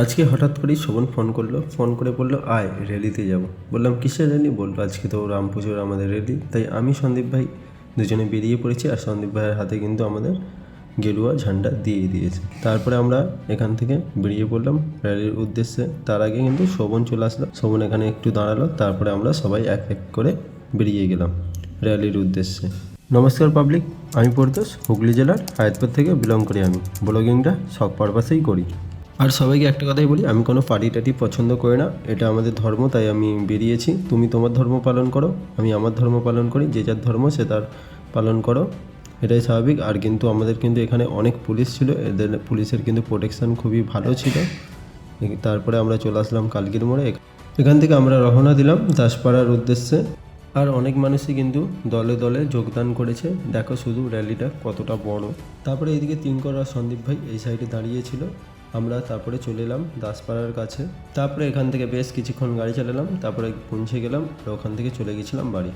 আজকে হঠাৎ করেই শোভন ফোন করে বললো আয় র্যালিতে যাব। বললাম কিসের র্যালি? বললো আজকে তো রাম পুজোর আমাদের র্যালি। তাই আমি সন্দীপ ভাই দুজনে বেরিয়ে পড়েছি, আর সন্দীপ ভাইয়ের হাতে কিন্তু আমাদের গেরুয়া ঝান্ডা দিয়ে দিয়েছে। তারপরে আমরা এখান থেকে বেরিয়ে পড়লাম র্যালির উদ্দেশ্যে। তার আগে কিন্তু শোভন চলে আসলো, শোভন এখানে একটু দাঁড়ালো, তারপরে আমরা সবাই এক এক করে বেরিয়ে গেলাম র্যালির উদ্দেশ্যে। নমস্কার পাবলিক, আমি পড়তোষ, হুগলি জেলার হায়াতপুর থেকে বিলং করি। আমি ব্লগিংটা শখ পারপাসেই করি। আর সবাইকে একটা কথাই বলি, আমি কোনো পার্টি টাটি পছন্দ করি না, এটা আমাদের ধর্ম, তাই আমি বেরিয়েছি। তুমি তোমার ধর্ম পালন করো, আমি আমার ধর্ম পালন করি, যে যার ধর্ম সে তার পালন করো, এটাই স্বাভাবিক। আর কিন্তু আমাদের কিন্তু এখানে অনেক পুলিশ ছিল, এদের পুলিশের কিন্তু প্রোটেকশান খুবই ভালো ছিল। তারপরে আমরা চলে আসলাম কালকির মোড়ে। এখান থেকে আমরা রওনা দিলাম দাসপাড়ার উদ্দেশ্যে। আর অনেক মানুষই কিন্তু দলে দলে যোগদান করেছে, দেখো শুধু র্যালিটা কতটা বড়। তারপরে এইদিকে তিনকর আর সন্দীপ ভাই এই সাইডে দাঁড়িয়েছিল। আমরা তারপরে চলে এলাম দাসপাড়ার কাছে। তারপরে এখান থেকে বেশ কিছুক্ষণ গাড়ি চালালাম, তারপরে পৌঁছে গেলাম আর ওখান থেকে চলে গেছিলাম বাড়ি।